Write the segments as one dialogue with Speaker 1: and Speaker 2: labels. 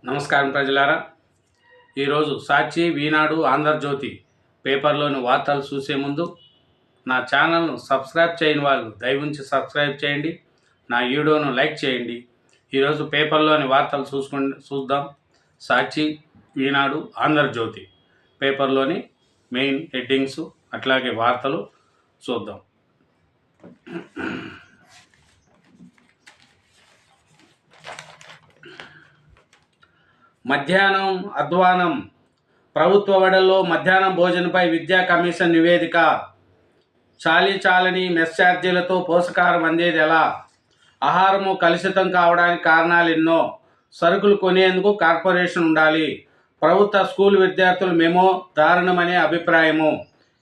Speaker 1: నమస్కారం ప్రజలారా. ఈరోజు సాక్షి, ఈనాడు, ఆంధ్రజ్యోతి పేపర్లోని వార్తలు చూసే ముందు నా ఛానల్ను సబ్స్క్రైబ్ చేయని వాళ్ళు దయవుంచి సబ్స్క్రైబ్ చేయండి, నా వీడియోను లైక్ చేయండి. ఈరోజు పేపర్లోని వార్తలు చూద్దాం. సాక్షి, ఈనాడు, ఆంధ్రజ్యోతి పేపర్లోని మెయిన్ హెడ్డింగ్స్ అట్లాగే వార్తలు చూద్దాం. మధ్యాహ్నం అధ్వానం. ప్రభుత్వ బడుల్లో మధ్యాహ్నం భోజనంపై విద్యా కమిషన్ నివేదిక. చాలని మెస్ ఛార్జీలతో పోషకాహారం అందేది ఎలా? ఆహారము కలుషితం కావడానికి కారణాలు ఎన్నో. సరుకులు కొనేందుకు కార్పొరేషన్ ఉండాలి. ప్రభుత్వ స్కూల్ విద్యార్థులు మెమో దారుణమనే అభిప్రాయము.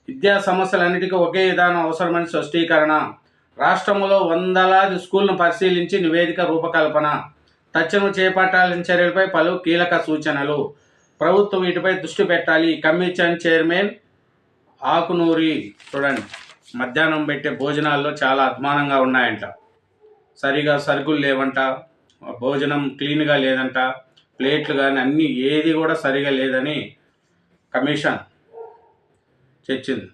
Speaker 1: విద్యా సమస్యలన్నిటికీ ఒకే విధానం అవసరమని స్పష్టీకరణ. రాష్ట్రంలో వందలాది స్కూళ్లను పరిశీలించి నివేదిక రూపకల్పన. తక్షణం చేపట్టాల్సిన చర్యలపై పలు కీలక సూచనలు. ప్రభుత్వం వీటిపై దృష్టి పెట్టాలి. Commission chairman Akunuri. చూడండి, మధ్యాహ్నం పెట్టే భోజనాల్లో చాలా అధ్వానంగా ఉన్నాయంట. సరిగా సరుకులు లేవంట, భోజనం క్లీన్గా లేదంట, ప్లేట్లు కానీ అన్నీ ఏది కూడా సరిగా లేదని కమిషన్ చర్చింది.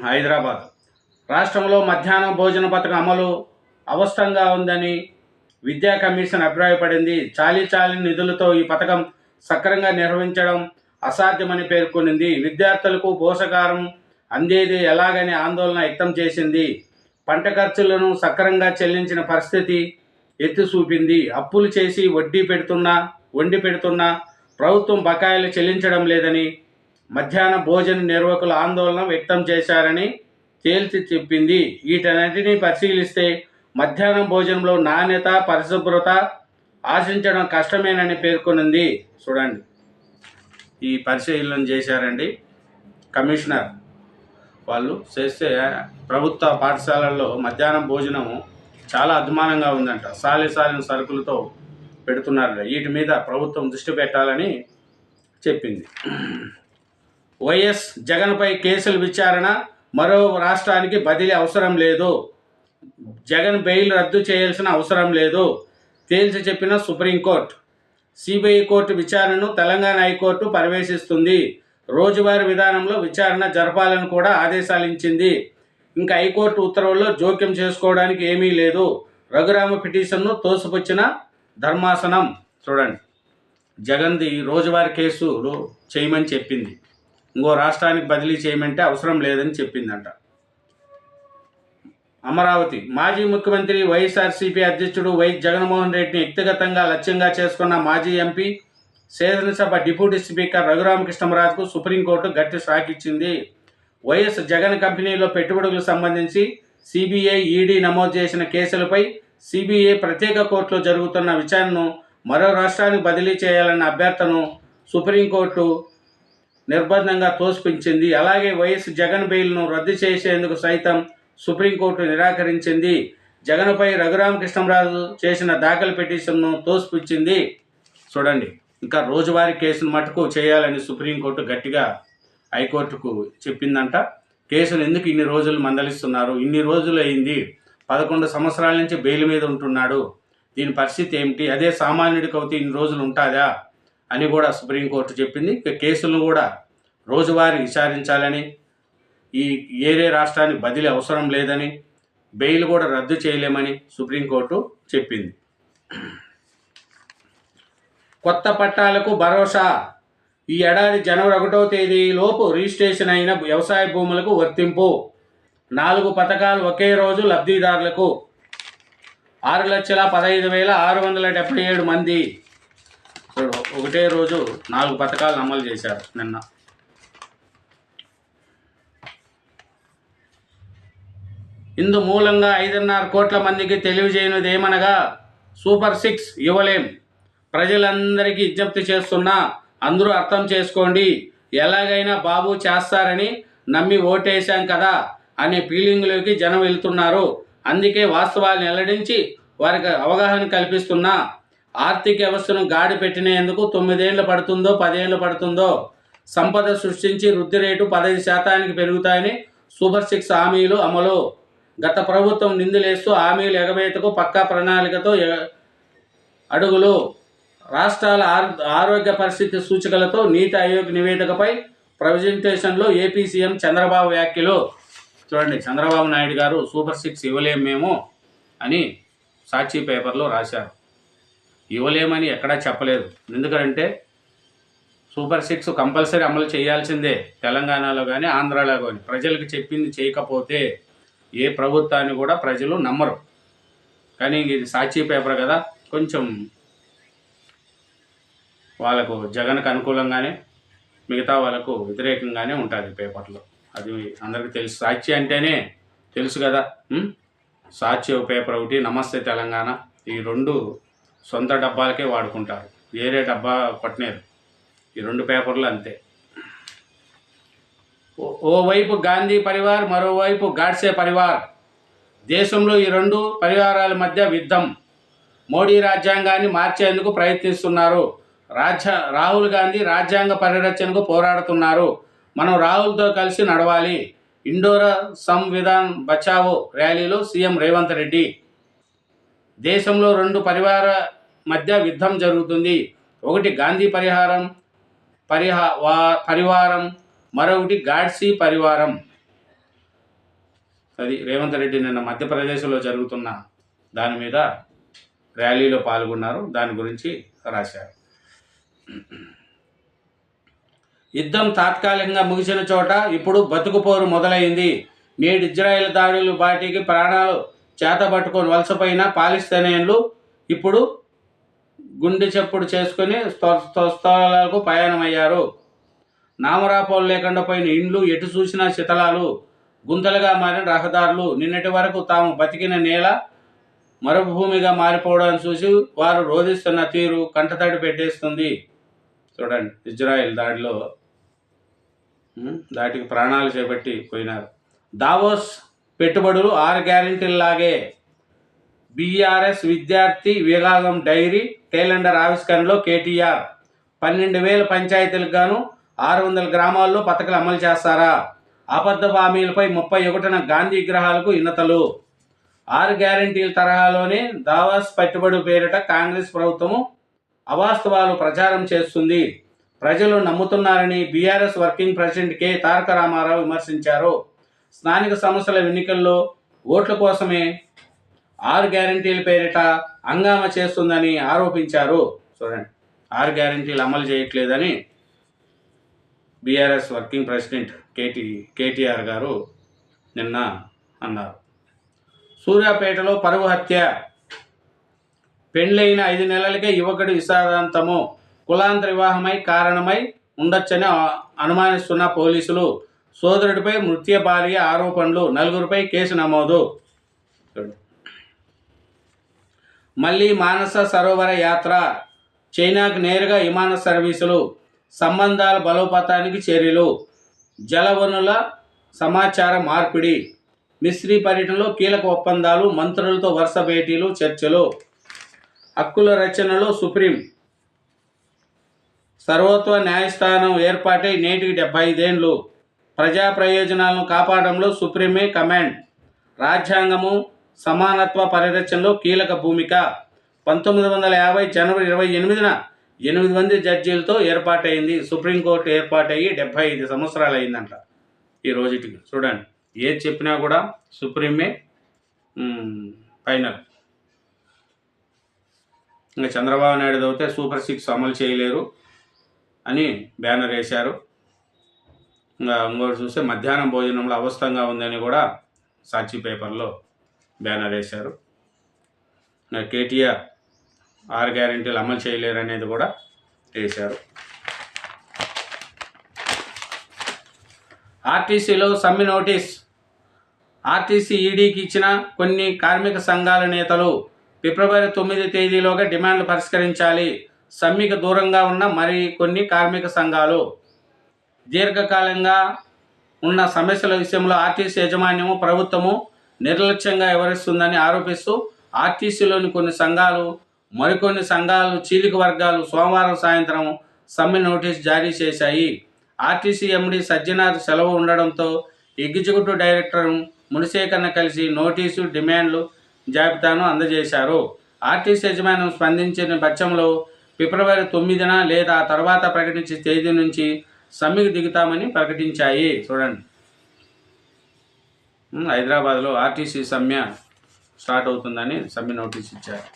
Speaker 1: హైదరాబాద్ రాష్ట్రంలో మధ్యాహ్నం భోజన పథకం అమలు అవస్థంగా ఉందని విద్యా కమిషన్ అభిప్రాయపడింది. చాలీ నిధులతో ఈ పథకం సక్రమంగా నిర్వహించడం అసాధ్యమని పేర్కొనింది. విద్యార్థులకు పోషకాహారం అందేది ఎలాగని ఆందోళన వ్యక్తం చేసింది. పంట ఖర్చులను సక్రమంగా చెల్లించిన పరిస్థితి ఎత్తి చూపింది. అప్పులు చేసి వండి పెడుతున్నా ప్రభుత్వం బకాయిలు చెల్లించడం లేదని మధ్యాహ్న భోజన నిర్వాహకులు ఆందోళన వ్యక్తం చేశారని తేల్చి చెప్పింది. వీటన్నిటిని పరిశీలిస్తే మధ్యాహ్నం భోజనంలో నాణ్యత, పరిశుభ్రత ఆశించడం కష్టమేనని పేర్కొనింది. చూడండి, ఈ పరిశీలన చేశారండి కమిషనర్ వాళ్ళు. చేస్తే ప్రభుత్వ పాఠశాలల్లో మధ్యాహ్నం భోజనం చాలా అధ్వానంగా ఉందంట. సాలిన సరుకులతో పెడుతున్నారు. వీటి మీద ప్రభుత్వం దృష్టి పెట్టాలని చెప్పింది. వైఎస్ జగన్పై కేసుల విచారణ, మరో రాష్ట్రానికి బదిలీ అవసరం లేదు. జగన్ బెయిల్ రద్దు చేయాల్సిన అవసరం లేదు తేల్చి చెప్పిన సుప్రీంకోర్టు. సిబిఐ కోర్టు విచారణను తెలంగాణ హైకోర్టు పర్యవేక్షిస్తుంది. రోజువారీ విధానంలో విచారణ జరపాలని కూడా ఆదేశాలిచ్చింది. ఇంకా హైకోర్టు ఉత్తర్వుల్లో జోక్యం చేసుకోవడానికి ఏమీ లేదు. రఘురామ పిటిషన్ను తోసిపుచ్చిన ధర్మాసనం. చూడండి, జగన్ది రోజువారీ కేసులు చేయమని చెప్పింది, ఇంకో రాష్ట్రానికి బదిలీ చేయమంటే అవసరం లేదని చెప్పిందంట. అమరావతి మాజీ ముఖ్యమంత్రి వైఎస్ఆర్సీపీ అధ్యక్షుడు వైఎస్ జగన్మోహన్ రెడ్డిని వ్యక్తిగతంగా లక్ష్యంగా చేసుకున్న మాజీ ఎంపీ, శాసనసభ డిప్యూటీ స్పీకర్ రఘురామకృష్ణరాజుకు సుప్రీంకోర్టు గట్టి షాక్ ఇచ్చింది. వైఎస్ జగన్ కంపెనీలో పెట్టుబడులకు సంబంధించి సిబిఐ, ఈడీ నమోదు చేసిన కేసులపై సిబిఐ ప్రత్యేక కోర్టులో జరుగుతున్న విచారణను మరో రాష్ట్రానికి బదిలీ చేయాలన్న అభ్యర్థనను సుప్రీంకోర్టు నిర్బంధంగా తోసిపుచ్చింది. అలాగే వైఎస్ జగన్ బెయిల్ను రద్దు చేసేందుకు సైతం సుప్రీంకోర్టు నిరాకరించింది. జగన్పై రఘురామకృష్ణరాజు చేసిన దాఖలు పిటిషన్ను తోసిపుచ్చింది. చూడండి, ఇంకా రోజువారీ కేసును మటుకు చేయాలని సుప్రీంకోర్టు గట్టిగా హైకోర్టుకు చెప్పిందంట. కేసును ఎందుకు ఇన్ని రోజులు మందలిస్తున్నారు? ఇన్ని రోజులు అయింది, 11 సంవత్సరాల నుంచి బెయిల్ మీద ఉంటున్నాడు. దీని పరిస్థితి ఏమిటి? అదే సామాన్యుడికి అవుతే ఇన్ని రోజులు ఉంటుందా అని కూడా సుప్రీంకోర్టు చెప్పింది. కేసులను కూడా రోజువారీ విచారించాలని, ఈ ఏరే రాష్ట్రానికి బదిలీ అవసరం లేదని, బెయిల్ కూడా రద్దు చేయలేమని సుప్రీంకోర్టు చెప్పింది. కొత్త పట్టాలకు భరోసా. ఈ ఏడాది జనవరి 1వ తేదీలోపు రిజిస్ట్రేషన్ అయిన వ్యవసాయ భూములకు వర్తింపు. 4 పథకాలు ఒకే రోజు లబ్ధిదారులకు. 6,15,677 మంది ఒకటే రోజు 4 పథకాలను అమలు చేశారు నిన్న. ఇందు మూలంగా 5.5 కోట్ల మందికి తెలియజేయనిది ఏమనగా సూపర్ 6 ఇవ్వలేం. ప్రజలందరికీ విజ్ఞప్తి చేస్తున్నా, అందరూ అర్థం చేసుకోండి. ఎలాగైనా బాబు చేస్తారని నమ్మి ఓటేశాం కదా అనే ఫీలింగ్లోకి జనం వెళ్తున్నారు. అందుకే వాస్తవాలను వెల్లడించి వారికి అవగాహన కల్పిస్తున్నా. ఆర్థిక వ్యవస్థను గాడి పెట్టినందుకు 9 ఏళ్ళు పడుతుందో 10 ఏళ్ళు పడుతుందో. సంపద సృష్టించి వృద్ధి రేటు 15% పెరుగుతాయని సూపర్ 6 హామీలు అమలు. గత ప్రభుత్వం నిందులేస్తూ హామీలు ఎగవేతకు పక్కా ప్రణాళికతో అడుగులు రాష్ట్రాల ఆరోగ్య పరిస్థితి సూచికలతో నీతి ఆయోగ్ నివేదికపై ప్రజెంటేషన్లో ఏపీ సీఎం చంద్రబాబు వ్యాఖ్యలు. చూడండి, చంద్రబాబు నాయుడు గారు సూపర్ 6 ఇవ్వలేము మేము అని సాక్షి పేపర్లో రాశారు. ఇవ్వలేమని ఎక్కడా చెప్పలేదు. ఎందుకంటే సూపర్ 6 కంపల్సరీ అమలు చేయాల్సిందే, తెలంగాణలో కానీ ఆంధ్రాలో కానీ. ప్రజలకు చెప్పింది చేయకపోతే ఏ ప్రభుత్వాన్ని కూడా ప్రజలు నమ్మరు. కానీ ఇది సాక్షి పేపర్ కదా, కొంచెం వాళ్ళకు జగన్కు అనుకూలంగానే, మిగతా వాళ్ళకు వ్యతిరేకంగానే ఉంటుంది పేపర్లో. అది అందరికీ తెలుసు. సాక్షి అంటేనే తెలుసు కదా. సాక్షి పేపర్ ఒకటి, నమస్తే తెలంగాణ, ఈ రెండు సొంత డబ్బాలకే వాడుకుంటారు, వేరే డబ్బా కొట్టనేరు. ఈ రెండు పేపర్లు అంతే. ఓవైపు గాంధీ పరివార్, మరోవైపు గాడ్సే పరివార్. దేశంలో ఈ రెండు పరివారాల మధ్య యుద్ధం. మోడీ రాజ్యాంగాన్ని మార్చేందుకు ప్రయత్నిస్తున్నారు. రాహుల్ గాంధీ రాజ్యాంగ పరిరక్షణకు పోరాడుతున్నారు. మనం రాహుల్తో కలిసి నడవాలి. ఇండోరా సంవిధాన్ బచావో ర్యాలీలో సీఎం రేవంత్ రెడ్డి. దేశంలో రెండు పరివార మధ్య యుద్ధం జరుగుతుంది. ఒకటి గాంధీ పరివారం, మరొకటి గాడ్సీ పరివారం. అది రేవంత్ రెడ్డి నిన్న మధ్యప్రదేశ్లో జరుగుతున్న దాని మీద ర్యాలీలో పాల్గొన్నారు. దాని గురించి రాశారు. యుద్ధం తాత్కాలికంగా ముగిసిన చోట ఇప్పుడు బతుకుపోరు మొదలైంది. నేడు ఇజ్రాయెల్ దాడులు బాటికి ప్రాణాలు చేతబట్టుకొని వలసపోయిన పాలస్తీనియన్లు ఇప్పుడు గుండె చప్పుడు చేసుకుని స్వస్థలాలకు ప్రయాణమయ్యారు. నామరాపోలు లేకుండా పోయిన ఇండ్లు, ఎటు చూసినా శిథిలాలు, గుంతలుగా మారిన రహదారులు. నిన్నటి వరకు తాము బతికిన నేల మరుభూమిగా మారిపోవడాన్ని చూసి వారు రోధిస్తున్న తీరు కంటతడి పెట్టేస్తుంది. చూడండి, ఇజ్రాయెల్ దాటికి ప్రాణాలు చేపట్టి పోయినారు. దావోస్ పెట్టుబడులు 6 గ్యారెంటీల్లాగే. బీఆర్ఎస్ విద్యార్థి విభాగం డైరీ క్యాలెండర్ ఆవిష్కరణలో కేటీఆర్. 12,000 పంచాయతీలకు గాను 600 గ్రామాల్లో పథకాలు అమలు చేస్తారా? అబద్ధ హామీలపై 31న గాంధీ విగ్రహాలకు ఇన్నతలు. 6 గ్యారెంటీల తరహాలోనే దావోస్ పెట్టుబడి పేరిట కాంగ్రెస్ ప్రభుత్వము అవాస్తవాలు ప్రచారం చేస్తుంది. ప్రజలు నమ్ముతున్నారని బీఆర్ఎస్ వర్కింగ్ ప్రెసిడెంట్ కె తారక రామారావు విమర్శించారు. స్థానిక సంస్థల ఎన్నికల్లో ఓట్ల కోసమే 6 గ్యారెంటీల పేరిట హంగామా చేస్తుందని ఆరోపించారు. చూడండి, 6 గ్యారెంటీలు అమలు చేయట్లేదని బీఆర్ఎస్ వర్కింగ్ ప్రెసిడెంట్ కేటీఆర్ గారు నిన్న అన్నారు. సూర్యాపేటలో పరువు హత్య. పెండ్లైన 5 నెలలకే యువకుడి విషాదాంతము. కులాంతర వివాహమై కారణమై ఉండొచ్చని అనుమానిస్తున్న పోలీసులు. సోదరుడిపై మృత్య భార్య ఆరోపణలు. 4గురిపై కేసు నమోదు. మళ్ళీ మానస సరోవర యాత్ర. చైనాకు నేరుగా విమాన సర్వీసులు. సంబంధాల బలోపేతానికి చర్యలు. జలవనుల సమాచార మార్పిడి. మిస్రీ పర్యటనలో కీలక ఒప్పందాలు. మంత్రులతో వరుస భేటీలు, చర్చలు. హక్కుల రచనలో సుప్రీం సర్వోత్వ న్యాయస్థానం ఏర్పాటై నేటికి 75 ఏళ్ళు. ప్రజా ప్రయోజనాలను కాపాడంలో సుప్రీమే కమాండ్. రాజ్యాంగము సమానత్వ పరిరక్షణలో కీలక భూమిక. 1950 జనవరి 28న 8 మంది జడ్జీలతో ఏర్పాటైంది. సుప్రీంకోర్టు ఏర్పాటయ్యి 75 సంవత్సరాలు అయిందంట ఈ రోజుకి. చూడండి, ఏది చెప్పినా కూడా సుప్రీమే ఫైనల్. ఇంకా చంద్రబాబు నాయుడు అయితే సూపర్ 6 అమలు చేయలేరు అని బ్యానర్ వేశారు. ఇంకా ఇంకోటి చూస్తే మధ్యాహ్నం భోజనంలో అవస్థంగా ఉందని కూడా సాక్షి పేపర్లో బ్యానర్ వేశారు. కేటీఆర్ 6 గ్యారెంటీలు అమలు చేయలేరు అనేది కూడా వేశారు. ఆర్టీసీలో సమ్మె నోటీస్. ఆర్టీసీ ఈడీకి ఇచ్చిన కొన్ని కార్మిక సంఘాల నేతలు ఫిబ్రవరి 9 తేదీలోగా డిమాండ్లు పరిష్కరించాలి. సమ్మెకు దూరంగా ఉన్న మరి కొన్ని కార్మిక సంఘాలు దీర్ఘకాలంగా ఉన్న సమస్యల విషయంలో ఆర్టీసీ యాజమాన్యము, ప్రభుత్వము నిర్లక్ష్యంగా వ్యవహరిస్తుందని ఆరోపిస్తూ ఆర్టీసీలోని కొన్ని సంఘాలు, మరికొన్ని సంఘాలు, చీలిక వర్గాలు సోమవారం సాయంత్రం సమ్మె నోటీస్ జారీ చేశాయి. ఆర్టీసీ ఎండీ సజ్జనార్ సెలవు ఉండడంతో ఎగ్జిక్యూటివ్ డైరెక్టర్ మునిశేఖర్ను కలిసి నోటీసు, డిమాండ్లు జాబితాను అందజేశారు. ఆర్టీసీ యాజమాన్యం స్పందించిన పక్షంలో ఫిబ్రవరి 9న లేదా తర్వాత ప్రకటించే తేదీ నుంచి సమ్మెకు దిగుతామని ప్రకటించాయి. చూడండి, హైదరాబాద్లో ఆర్టీసీ సమ్మె స్టార్ట్ అవుతుందని సమ్మె నోటీస్ ఇచ్చారు.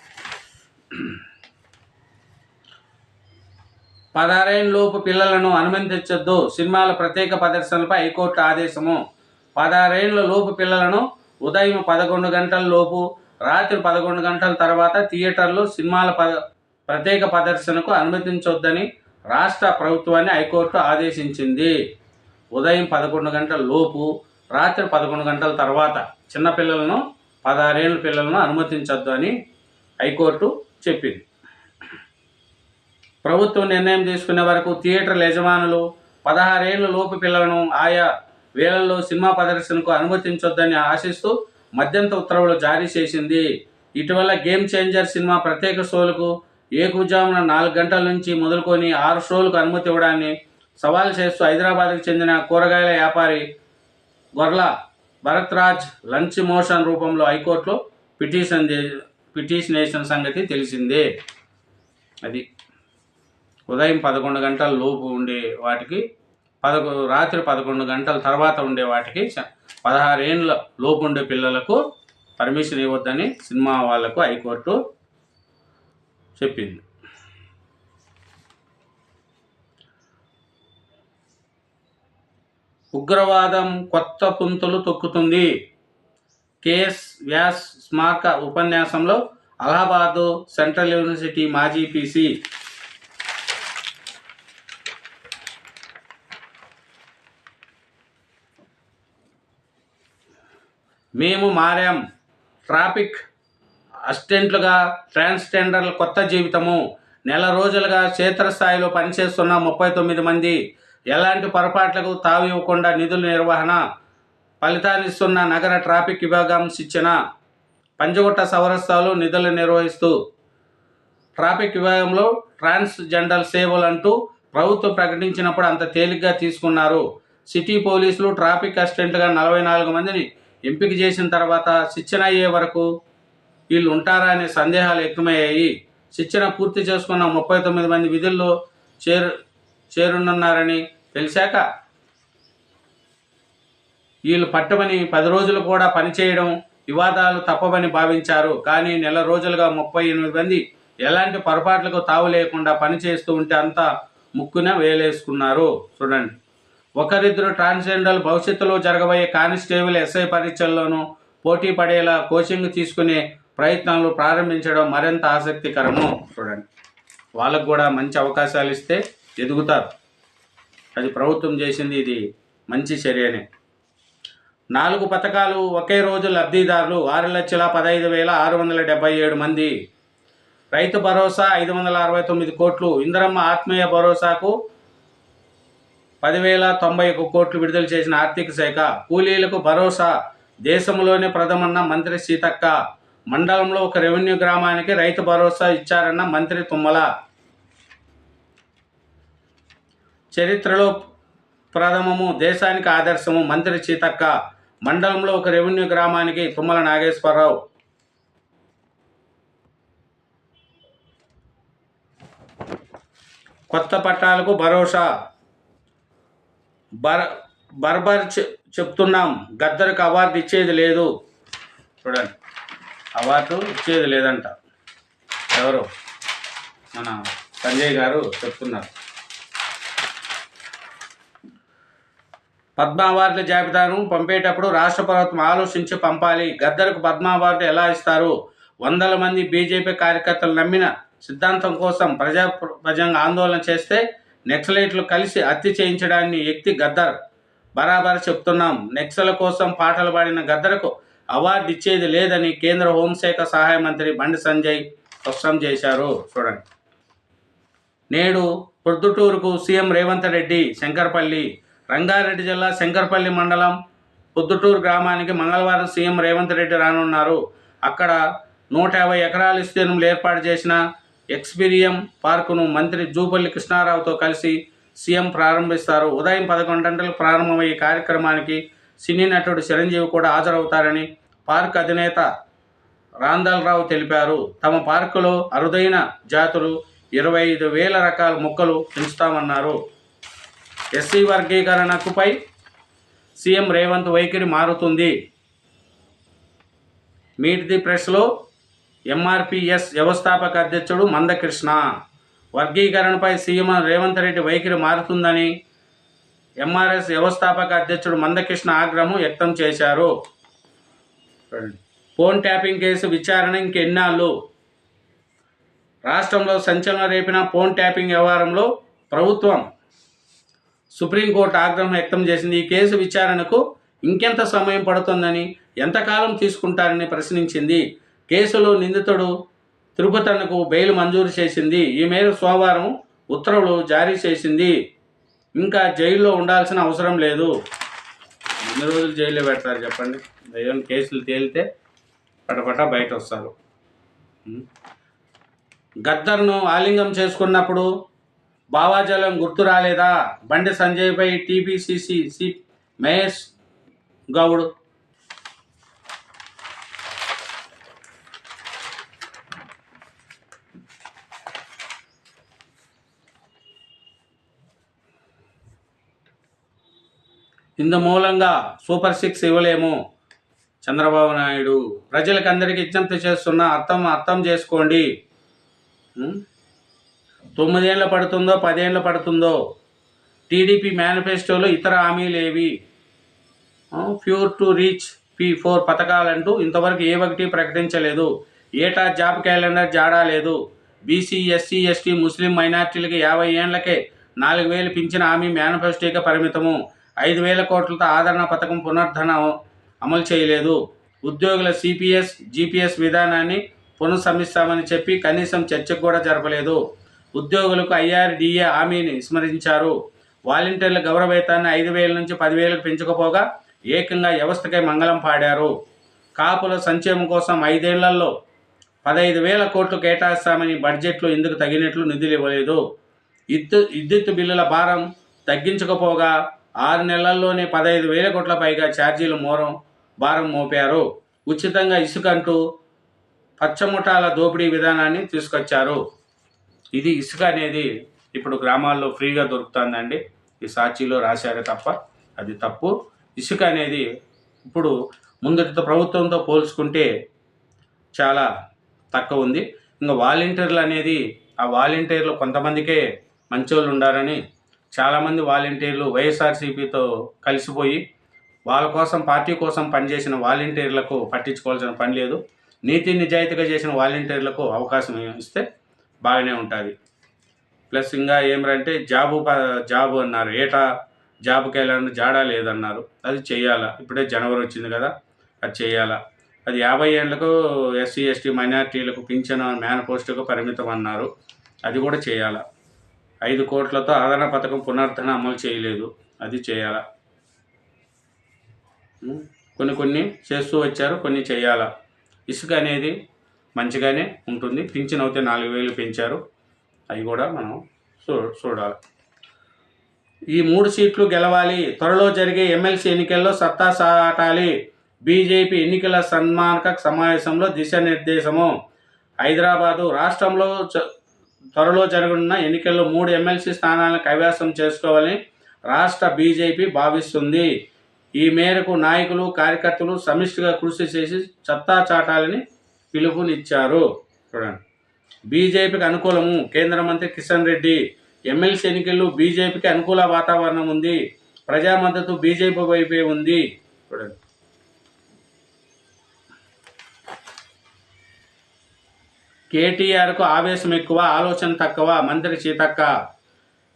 Speaker 1: 16 లోపు పిల్లలను అనుమతించొద్దు, సినిమాల ప్రత్యేక ప్రదర్శనలపై హైకోర్టు ఆదేశము. 16 లోపు పిల్లలను ఉదయం 11 గంటల లోపు, రాత్రి 11 గంటల తర్వాత థియేటర్లో సినిమాల ప్రత్యేక ప్రదర్శనకు అనుమతించొద్దని రాష్ట్ర ప్రభుత్వాన్ని హైకోర్టు ఆదేశించింది. ఉదయం 11 గంటల లోపు, రాత్రి 11 గంటల తర్వాత చిన్నపిల్లలను 16 పిల్లలను అనుమతించొద్దు అని హైకోర్టు చెప్పింది. ప్రభుత్వం నిర్ణయం తీసుకునే వరకు థియేటర్ల యజమానులు 16 లోపు పిల్లలను ఆయా వేళల్లో సినిమా ప్రదర్శనకు అనుమతించొద్దని ఆశిస్తూ మధ్యంతర ఉత్తర్వులు జారీ చేసింది. ఇటీవల గేమ్ చేంజర్ సినిమా ప్రత్యేక షోలకు ఏకుజామున 4 గంటల నుంచి మొదలుకొని 6 షోలకు అనుమతి ఇవ్వడాన్ని సవాల్ చేస్తూ హైదరాబాద్కు చెందిన కూరగాయల వ్యాపారి గొర్ల భరత్రాజ్ లంచ్ మోషన్ రూపంలో హైకోర్టులో పిటిషన్ వేసిన సంగతి తెలిసిందే. అది ఉదయం 11 గంటల లోపు ఉండే వాటికి, రాత్రి 11 గంటల తర్వాత ఉండే వాటికి 16 లోపు ఉండే పిల్లలకు పర్మిషన్ ఇవ్వద్దని సినిమా వాళ్లకు హైకోర్టు చెప్పింది. ఉగ్రవాదం కొత్త పుంతలు తొక్కుతుంది. కేఎస్ వ్యాస్ స్మారక ఉపన్యాసంలో అలహాబాద్ సెంట్రల్ యూనివర్సిటీ మాజీ పీసీ మేము మారాం, ట్రాఫిక్ అసిస్టెంట్లుగా ట్రాన్స్జెండర్ల కొత్త జీవితము. నెల రోజులుగా క్షేత్రస్థాయిలో పనిచేస్తున్న 39 మంది ఎలాంటి పొరపాట్లకు తావు ఇవ్వకుండా నిధుల నిర్వహణ ఫలితాన్నిస్తున్న నగర ట్రాఫిక్ విభాగం శిక్షణ. పంజగుట్ట సౌరస్థాలు నిధులు నిర్వహిస్తూ ట్రాఫిక్ విభాగంలో ట్రాన్స్జెండర్ సేవలు అంటూ ప్రభుత్వం ప్రకటించినప్పుడు అంత తేలిగ్గా తీసుకున్నారు. సిటీ పోలీసులు ట్రాఫిక్ అసిస్టెంట్లుగా 44 మందిని ఎంపిక చేసిన తర్వాత శిక్షణ అయ్యే వరకు వీళ్ళు ఉంటారా అనే సందేహాలు ఎక్కువయ్యాయి. శిక్షణ పూర్తి చేసుకున్న 39 మంది విధుల్లో చేరునున్నారని తెలిసాక వీళ్ళు పట్టమని 10 రోజులు కూడా పనిచేయడం వివాదాలు తప్పవని భావించారు. కానీ నెల రోజులుగా 38 మంది ఎలాంటి పొరపాట్లకు తావు లేకుండా పనిచేస్తూ ఉంటే అంతా ముక్కున వేలేసుకున్నారు. చూడండి, ఒకరిద్దరు ట్రాన్స్జెండర్ భవిష్యత్తులో జరగబోయే కానిస్టేబుల్ ఎస్ఐ పరీక్షల్లోనూ పోటీ పడేలా కోచింగ్ తీసుకునే ప్రయత్నాలు ప్రారంభించడం మరింత ఆసక్తికరము. చూడండి, వాళ్ళకు కూడా మంచి అవకాశాలు ఇస్తే ఎదుగుతారు. అది ప్రభుత్వం చేసింది, ఇది మంచి చర్యనే. 4 పథకాలు ఒకే రోజు లబ్ధిదారులు 6,15,677 మంది. రైతు భరోసా 569 కోట్లు. ఇందిరమ్మ ఆత్మీయ భరోసాకు 10,091 కోట్లు విడుదల చేసిన ఆర్థిక శాఖ. కూలీలకు భరోసా దేశంలోనే ప్రథమన్న మంత్రి సీతక్క. మండలంలో ఒక రెవెన్యూ గ్రామానికి రైతు భరోసా ఇచ్చారన్న మంత్రి తుమ్మల. చరిత్రలో ప్రథమము, దేశానికి ఆదర్శము మంత్రి సీతక్క. మండలంలో ఒక రెవెన్యూ గ్రామానికి తుమ్మల నాగేశ్వరరావు. కొత్త పట్టాలకు భరోసా. బర్బర్ చెప్తున్నాం, గద్దర్కు అవార్డు ఇచ్చేది లేదు. చూడండి, అవార్డు ఇచ్చేది లేదంట. ఎవరు? మన సంజయ్ గారు చెప్తున్నారు. పద్మ అవార్డుల జాబితాను పంపేటప్పుడు రాష్ట్ర ప్రభుత్వం ఆలోచించి పంపాలి. గద్దర్కు పద్మ అవార్డు ఎలా ఇస్తారు? 100 మంది బీజేపీ కార్యకర్తలు నమ్మిన సిద్ధాంతం కోసం ప్రజాప్రజంగా ఆందోళన చేస్తే నక్సలైట్లు కలిసి హత్య చేయించడాన్ని ఎత్తి గద్దర్. బరాబర్ చెప్తున్నాం, నక్సల కోసం పాటలు పాడిన గద్దర్కు అవార్డు ఇచ్చేది లేదని కేంద్ర హోంశాఖ సహాయ మంత్రి బండి సంజయ్ స్పష్టం చేశారు. చూడండి, నేడు పొద్దుటూరుకు సీఎం రేవంత్ రెడ్డి. శంకర్పల్లి. రంగారెడ్డి జిల్లా శంకర్పల్లి మండలం పొద్దుటూరు గ్రామానికి మంగళవారం సీఎం రేవంత్ రెడ్డి రానున్నారు. అక్కడ 150 ఎకరాల విస్తీర్ణంలో ఏర్పాటు చేసిన ఎక్స్పీరియం పార్కును మంత్రి జూపల్లి కృష్ణారావుతో కలిసి సీఎం ప్రారంభిస్తారు. ఉదయం 11 గంటలకు ప్రారంభమయ్యే కార్యక్రమానికి సినీ నటుడు చిరంజీవి కూడా హాజరవుతారని పార్క్ అధినేత రాందల్రావు తెలిపారు. తమ పార్కులో అరుదైన జాతులు 25,000 రకాల మొక్కలు పెంచుతామన్నారు. ఎస్సీ వర్గీకరణకుపై సీఎం రేవంత్ వైఖరి మారుతుంది. మీట్ ది ప్రెస్లో ఎంఆర్పిఎస్ వ్యవస్థాపక అధ్యక్షుడు మందకృష్ణ. వర్గీకరణపై సీఎం రేవంత్ రెడ్డి వైఖరి మారుతుందని ఎంఆర్ఎస్ వ్యవస్థాపక అధ్యక్షుడు మందకృష్ణ ఆగ్రహం వ్యక్తం చేశారు. ఫోన్ ట్యాపింగ్ కేసు విచారణ ఇంకెన్నాళ్ళు? రాష్ట్రంలో సంచలనం రేపిన ఫోన్ ట్యాపింగ్ వ్యవహారంలో ప్రభుత్వం సుప్రీంకోర్టు ఆగ్రహం వ్యక్తం చేసింది. ఈ కేసు విచారణకు ఇంకెంత సమయం పడుతుందని, ఎంతకాలం తీసుకుంటారని ప్రశ్నించింది. కేసులో నిందితుడు తిరుపతన్నకు బెయిల్ మంజూరు చేసింది. ఈ మేరకు సోమవారం ఉత్తర్వులు జారీ చేసింది. ఇంకా జైల్లో ఉండాల్సిన అవసరం లేదు. ఎన్ని రోజులు జైల్లో పెడతారు చెప్పండి? ఏమైనా కేసులు తేలితే పటపట బయట వస్తారు. గద్దర్ను ఆలింగం చేసుకున్నప్పుడు భావాజలం గుర్తు రాలేదా? బండి సంజయ్పై టీపీసీసీ చీఫ్ మహేష్ గౌడ్ ఇందు మూలంగా సూపర్ 6 ఇవ్వలేము. చంద్రబాబు నాయుడు ప్రజలకు అందరికీ విజ్ఞప్తి చేస్తున్న అర్థం చేసుకోండి. 9 ఏళ్ళు పడుతుందో 10 ఏళ్ళు పడుతుందో? టీడీపీ మేనిఫెస్టోలో ఇతర హామీలేవి? ప్యూర్ టు రీచ్ P4 పథకాలంటూ ఇంతవరకు ఏ ఒకటి ప్రకటించలేదు. ఏటా జాబ్ క్యాలెండర్ జాడా లేదు. బీసీ, ఎస్సీ, ఎస్టీ, ముస్లిం మైనార్టీలకి 50 ఏళ్లకే 4,000 పింఛన్ హామీ మేనిఫెస్టోగా పరిమితము. 5,000 కోట్లతో ఆదరణ పథకం పునరుద్ధరణ అమలు చేయలేదు. ఉద్యోగుల సిపిఎస్, జిపిఎస్ విధానాన్ని పునఃసమీక్షిస్తామని చెప్పి కనీసం చర్చకు కూడా జరపలేదు. ఉద్యోగులకు IRDA హామీని విస్మరించారు. వాలంటీర్ల గౌరవవేతాన్ని 5,000 నుంచి 10,000కు పెంచకపోగా ఏకంగా వ్యవస్థకై మంగళం పాడారు. కాపుల సంక్షేమం కోసం 5 ఏళ్లలో 15,000 కోట్లు కేటాయిస్తామని బడ్జెట్లో ఇందుకు తగినట్లు నిధులు ఇవ్వలేదు. విద్యుత్ బిల్లుల భారం తగ్గించకపోగా 6 నెలల్లోనే 15,000 కోట్ల పైగా ఛార్జీలు భారం మోపారు. ఉచితంగా ఇసుక అంటూ పచ్చముఠాల దోపిడీ విధానాన్ని తీసుకొచ్చారు. ఇది ఇసుక అనేది ఇప్పుడు గ్రామాల్లో ఫ్రీగా దొరుకుతుందండి. ఈ సాక్షిలో రాశారే తప్ప అది తప్పు. ఇసుక అనేది ఇప్పుడు ముందటితో ప్రభుత్వంతో పోల్చుకుంటే చాలా తక్కువ ఉంది. ఇంకా వాలంటీర్లు అనేది ఆ వాలంటీర్లు కొంతమందికే మంచోళ్ళు ఉండారని చాలామంది వాలంటీర్లు వైఎస్ఆర్సీపీతో కలిసిపోయి వాళ్ళ కోసం పార్టీ కోసం పనిచేసిన వాలంటీర్లకు పట్టించుకోవాల్సిన పని లేదు. నీతి నిజాయితీగా చేసిన వాలంటీర్లకు అవకాశం ఇస్తే బాగానే ఉంటుంది. ప్లస్ ఇంకా ఏమంటే జాబు అన్నారు. ఏటా జాబుకి వెళ్ళాలని జాడా లేదన్నారు. అది చేయాలా. ఇప్పుడే జనవరి వచ్చింది కదా, అది చేయాలా. అది 50 ఏళ్లకు ఎస్సీ, ఎస్టీ, మైనార్టీలకు పింఛన్ మేనిఫెస్టోకు పరిమితం అన్నారు. అది కూడా చేయాలా. 5 కోట్లతో ఆదరణ పథకం పునరుద్ధరణ అమలు చేయలేదు. అది చేయాలా. కొన్ని చేస్తూ వచ్చారు, కొన్ని చేయాలా. ఇసుక అనేది మంచిగానే ఉంటుంది. పింఛన్ అయితే 4,000 పెంచారు. అవి కూడా మనం చూడాలి. ఈ 3 సీట్లు గెలవాలి. త్వరలో జరిగే ఎమ్మెల్సీ ఎన్నికల్లో సత్తా చాటాలి. బీజేపీ ఎన్నికల సన్మానక సమావేశంలో దిశానిర్దేశము. హైదరాబాదు రాష్ట్రంలో త్వరలో జరగనున్న ఎన్నికల్లో 3 ఎమ్మెల్సీ స్థానాలను కైవసం చేసుకోవాలని రాష్ట్ర బీజేపీ భావిస్తుంది. ఈ మేరకు నాయకులు, కార్యకర్తలు సమిష్టిగా కృషి చేసి సత్తా చాటాలని పిలుపునిచ్చారు. చూడండి, బీజేపీకి అనుకూలము. కేంద్ర మంత్రి కిషన్ రెడ్డి. ఎమ్మెల్సీ ఎన్నికల్లో బీజేపీకి అనుకూల వాతావరణం ఉంది. ప్రజా మద్దతు బీజేపీ వైపే ఉంది. చూడండి, కేటీఆర్కు ఆవేశం ఎక్కువ, ఆలోచన తక్కువ. మంత్రి సీతక్క.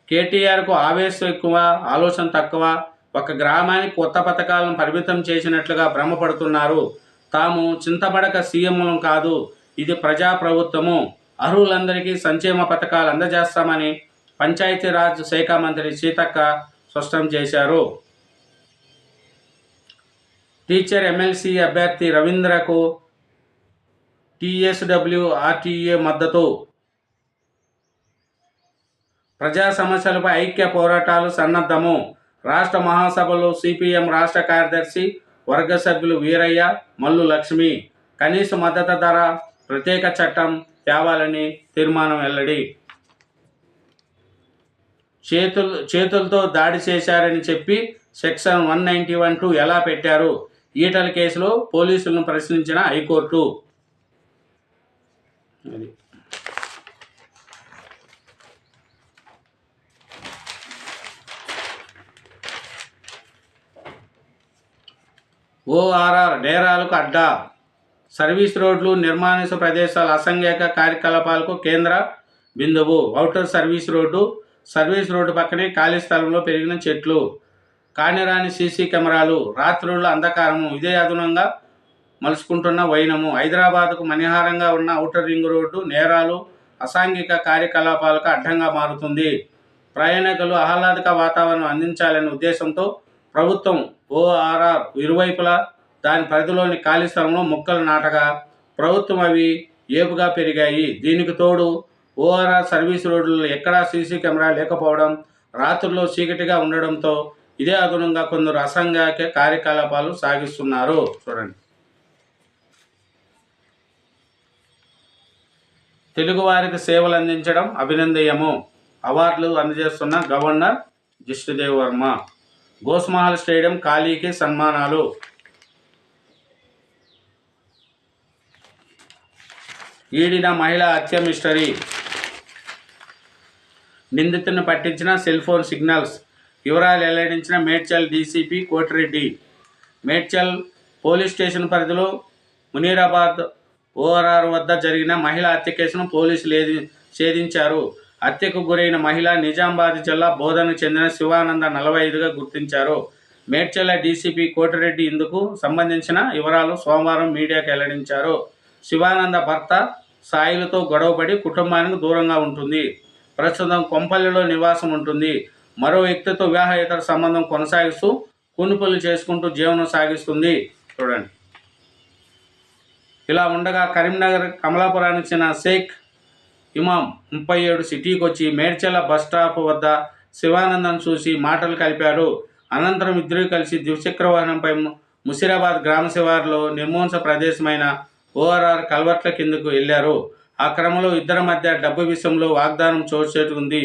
Speaker 1: కేటీఆర్కు ఆవేశం ఎక్కువ, ఆలోచన తక్కువ. ఒక గ్రామానికి కొత్త పథకాలను పరిమితం చేసినట్లుగా భ్రమపడుతున్నారు. తాము చింతపడక సీఎంలం కాదు, ఇది ప్రజా ప్రభుత్వము. అర్హులందరికీ సంక్షేమ పథకాలు అందజేస్తామని పంచాయతీరాజ్ శాఖ మంత్రి సీతక్క స్పష్టం చేశారు. టీచర్ ఎమ్మెల్సీ అభ్యర్థి రవీంద్రకు TSWRTA మద్దతు. ప్రజా సమస్యలపై ఐక్య పోరాటాలు సన్నద్ధము. రాష్ట్ర మహాసభలో సిపిఎం రాష్ట్ర కార్యదర్శి వర్గ సభ్యులు వీరయ్య, మల్లు లక్ష్మి. కనీస మద్దతు ధర ప్రత్యేక చట్టం తేవాలని తీర్మానం వెల్లడి. చేతులతో దాడి చేశారని చెప్పి సెక్షన్ 191(2) ఎలా పెట్టారు? ఈటల కేసులో పోలీసులను ప్రశ్నించిన హైకోర్టు. అది ORR నేరాలకు అడ్డా. సర్వీస్ రోడ్లు, నిర్మానుష ప్రదేశాల అసంఘిక కార్యకలాపాలకు కేంద్ర బిందువు. ఔటర్ సర్వీస్ రోడ్డు పక్కనే ఖాళీ స్థలంలో పెరిగిన చెట్లు, కానిరాని సీసీ కెమెరాలు, రాత్రుల అంధకారము ఇదే అదనంగా మలుచుకుంటున్న వైనము. హైదరాబాద్కు మణిహారంగా ఉన్న ఔటర్ రింగ్ రోడ్డు నేరాలు, అసాంఘిక కార్యకలాపాలకు అడ్డంగా మారుతుంది. ప్రయాణికులు ఆహ్లాదక వాతావరణం అందించాలనే ఉద్దేశంతో ప్రభుత్వం ORR ఇరువైపులా దాని పరిధిలోని ఖాళీ స్థలంలో మొక్కలు నాటగా ప్రభుత్వం అవి ఏపుగా పెరిగాయి. దీనికి తోడు ORR సర్వీస్ రోడ్లలో ఎక్కడా సీసీ కెమెరా లేకపోవడం, రాత్రుల్లో చీకటిగా ఉండడంతో ఇదే అదనంగా కొందరు అసాంఘిక కార్యకలాపాలు సాగిస్తున్నారు. చూడండి, తెలుగువారికి సేవలు అందించడం అభినందనీయము. అవార్డులు అందజేస్తున్న గవర్నర్ జిష్ణుదేవ్ వర్మ. గోస్మహల్ స్టేడియం ఖాళీకి సన్మానాలు. ఈడిన మహిళా హత్య మిస్టరీ. నిందితులను పట్టించిన సెల్ ఫోన్ సిగ్నల్స్. వివరాలు వెల్లడించిన Medchal DCP Koti Reddy. Medchal police station పరిధిలో మునీరాబాద్ ORR వద్ద జరిగిన మహిళా హత్య కేసును పోలీసులు ఛేదించారు. హత్యకు గురైన మహిళ నిజామాబాద్ జిల్లా బోధనకు చెందిన శివానంద 45గా గుర్తించారు. మేడ్చల్ డీసీపీ కోటిరెడ్డి ఇందుకు సంబంధించిన వివరాలు సోమవారం మీడియాకు వెల్లడించారు. శివానంద భర్త సాయిలతో గొడవపడి కుటుంబానికి దూరంగా ఉంటుంది. ప్రస్తుతం కొంపల్లిలో నివాసం ఉంటుంది. మరో వ్యక్తితో వివాహేతర సంబంధం కొనసాగిస్తూ కూనుపల్లి చేసుకుంటూ జీవనం సాగిస్తుంది. చూడండి, ఇలా ఉండగా కరీంనగర్ కమలాపురానికి చెందిన షేక్ ఇమాం 37 సిటీకి వచ్చి మేడ్చల్ల బస్టాప్ వద్ద శివానందను చూసి మాటలు కలిపారు. అనంతరం ఇద్దరు కలిసి ద్విచక్ర వాహనంపై ముషీరాబాద్ గ్రామ శివారులో నిర్మానుష ప్రదేశమైన ORR కల్వర్ట్ల కిందకు వెళ్లారు. ఆ క్రమంలో ఇద్దరి మధ్య డబ్బు విషయంలో వాగ్దానం చోటుచేసుకుంది.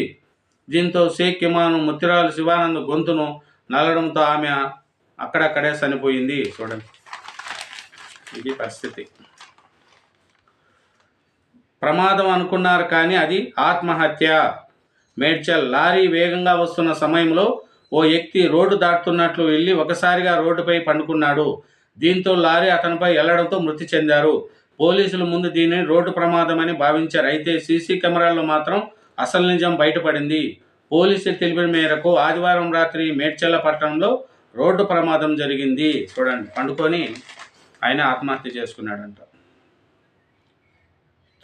Speaker 1: దీంతో షేక్ ఇమాను ముత్తిరాలు శివానంద్ గొంతును నల్లడంతో ఆమె అక్కడక్కడే చనిపోయింది. చూడండి, ఇది పరిస్థితి. ప్రమాదం అనుకున్నారు కానీ అది ఆత్మహత్య. మేడ్చల్ లారీ వేగంగా వస్తున్న సమయంలో ఓ వ్యక్తి రోడ్డు దాటుతున్నట్లు వెళ్ళి ఒకసారిగా రోడ్డుపై పండుకున్నాడు. దీంతో లారీ అతనిపై వెళ్లడంతో మృతి చెందారు. పోలీసులు ముందు దీనిని రోడ్డు ప్రమాదమని భావించారు. అయితే సీసీ కెమెరాల్లో మాత్రం అసలు నిజం బయటపడింది. పోలీసులు తెలిపిన మేరకు ఆదివారం రాత్రి మేడ్చల్ల పట్టణంలో రోడ్డు ప్రమాదం జరిగింది. చూడండి, పండుకొని ఆయన ఆత్మహత్య చేసుకున్నాడంట.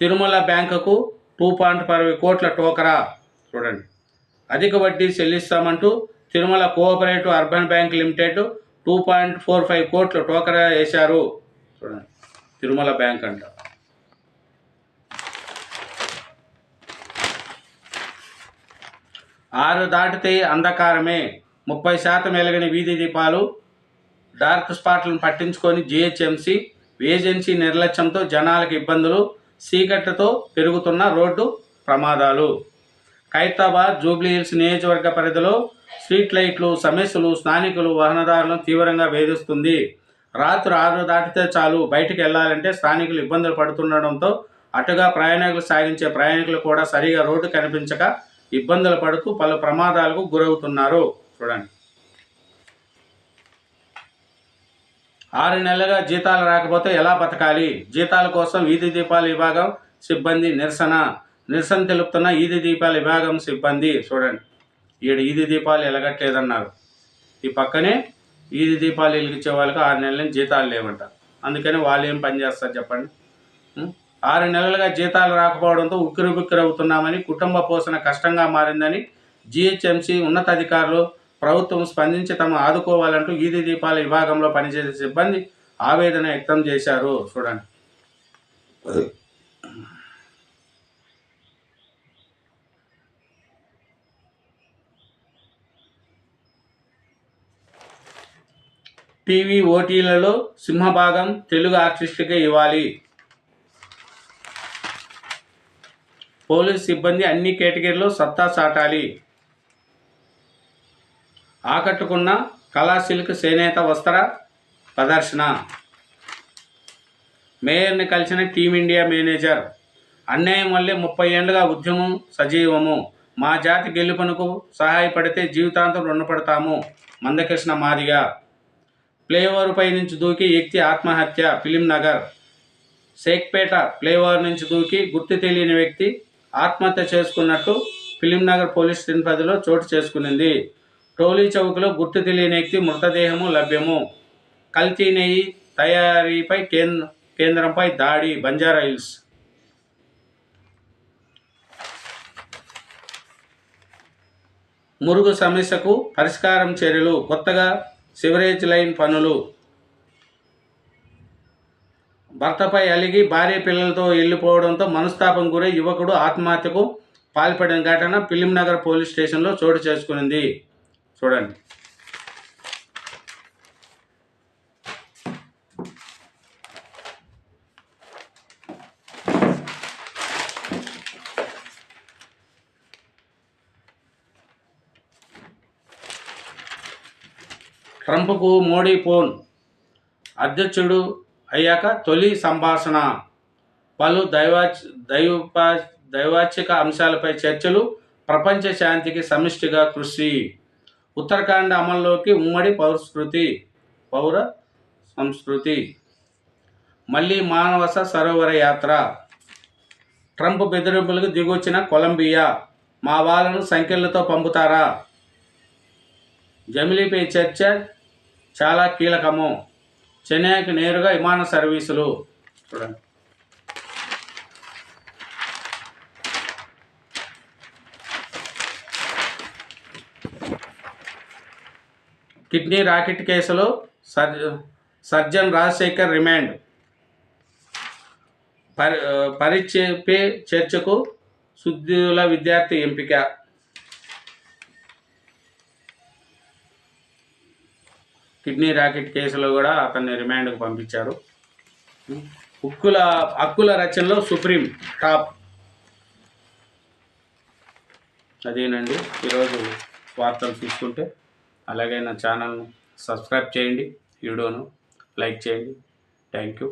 Speaker 1: తిరుమల బ్యాంకుకు 2.60 కోట్ల టోకరా. చూడండి, అధిక వడ్డీ చెల్లిస్తామంటూ Tirumala cooperative urban bank limited 2.45 కోట్ల టోకరా వేశారు. చూడండి, తిరుమల బ్యాంక్ అంట. ఆరు దాటితే అంధకారమే. 30% వెలిగిన వీధి దీపాలు. డార్క్ స్పాట్లను పట్టించుకొని GHMC ఏజెన్సీ నిర్లక్ష్యంతో జనాలకు ఇబ్బందులు. చీకట్లతో పెరుగుతున్న రోడ్డు ప్రమాదాలు. ఖైరతాబాద్ జూబ్లీహిల్స్ నియోజకవర్గ పరిధిలో స్ట్రీట్ లైట్లు సమస్యలు స్థానికులు వాహనదారులను తీవ్రంగా వేధిస్తుంది. రాత్రి 6 దాటితే చాలు బయటికి వెళ్లాలంటే స్థానికులు ఇబ్బందులు పడుతుండడంతో అటుగా ప్రయాణికులు సాగించే ప్రయాణికులు కూడా సరిగా రోడ్డు కనిపించక ఇబ్బందులు పడుతూ పలు ప్రమాదాలకు గురవుతున్నారు. చూడండి, 6 నెలలుగా జీతాలు రాకపోతే ఎలా బతకాలి? జీతాల కోసం వీధి దీపాల విభాగం సిబ్బంది నిరసన తెలుపుతున్న వీధి దీపాల విభాగం సిబ్బంది. చూడండి, వీధి దీపాలు వెలగట్లేదన్నారు. ఈ పక్కనే వీధి దీపాలు వెలిగించే వాళ్ళకి 6 నెలల నుంచి జీతాలు లేవంట. అందుకని వాళ్ళు ఏం పని చేస్తారు చెప్పండి? 6 నెలలుగా జీతాలు రాకపోవడంతో ఉక్కిరిబిక్కిరవుతున్నామని, కుటుంబ పోషణ కష్టంగా మారిందని GHMC ఉన్నతాధికారులు ప్రభుత్వం స్పందించి తమ ఆదుకోవాలంటూ వీధి దీపాల విభాగంలో పనిచేసే సిబ్బంది ఆవేదన వ్యక్తం చేశారు. చూడండి, టీవీ ఓటీలలో సింహభాగం తెలుగు ఆర్టిస్టుకే ఇవ్వాలి. పోలీస్ సిబ్బంది అన్ని కేటగిరీలో సత్తా చాటాలి. ఆకట్టుకున్న కళా సిల్క్ చేనేత వస్త్ర ప్రదర్శన. మేయర్ని కలిసిన టీమిండియా మేనేజర్. అన్యాయం వల్లే 30 ఏళ్లుగా ఉద్యమం సజీవము. మా జాతి గెలుపునకు సహాయపడితే జీవితాంతం రుణపడతాము. మందకృష్ణ మాదిగ. ఫ్లైఓవర్పై నుంచి దూకి వ్యక్తి ఆత్మహత్య ఫిలింనగర్. షేక్పేట ఫ్లైఓవర్ నుంచి దూకి గుర్తు తెలియని వ్యక్తి ఆత్మహత్య చేసుకున్నట్టు ఫిలింనగర్ పోలీస్ స్టేషన్ పరిధిలో చోటు చేసుకునింది. టోలీ చౌక్లో గుర్తు తెలియని వ్యక్తి మృతదేహము లభ్యము. కల్తీ నెయ్యి తయారీపై కేంద్రంపై దాడి బంజారాహిల్స్. మురుగు సమస్యకు పరిష్కారం చర్యలు. కొత్తగా సివరేజ్ లైన్ పనులు. భర్తపై అలిగి భార్య పిల్లలతో వెళ్ళిపోవడంతో మనస్తాపం గురై యువకుడు ఆత్మహత్యకు పాల్పడిన ఘటన ఫిలింనగర్ పోలీస్ స్టేషన్లో చోటు చేసుకునింది. చూడండి. ట్రంప్కు మోడీ ఫోన్. అధ్యక్షుడు అయ్యాక తొలి సంభాషణ. పలు దైవాచిక అంశాలపై చర్చలు. ప్రపంచ శాంతికి సమిష్టిగా కృషి. ఉత్తరాఖండ్ అమల్లోకి ఉమ్మడి పౌర సంస్కృతి. మళ్ళీ మానవస సరోవర యాత్ర. ట్రంప్ బెదిరింపులకు దిగొచ్చిన కొలంబియా. మా వాళ్ళను సంఖ్యలతో పంపుతారా? జమిలీపై చర్చ చాలా కీలకము. చెన్నైకి నేరుగా విమాన సర్వీసులు. చూడండి. కిడ్నీ రాకెట్ కేసులో సర్జన్ రాజశేఖర్ రిమాండ్. పరీక్షపై చర్చకు సుద్దుల విద్యార్థి ఎంపిక. కిడ్నీ రాకెట్ కేసులో కూడా అతన్ని రిమాండ్కు పంపించారు. హక్కుల రచనలో సుప్రీం టాప్. అదేనండి ఈరోజు వార్తలు చూసుకుంటే. అలాగే నా ఛానల్ను సబ్స్క్రైబ్ చేయండి, వీడియోను లైక్ చేయండి. Thank you.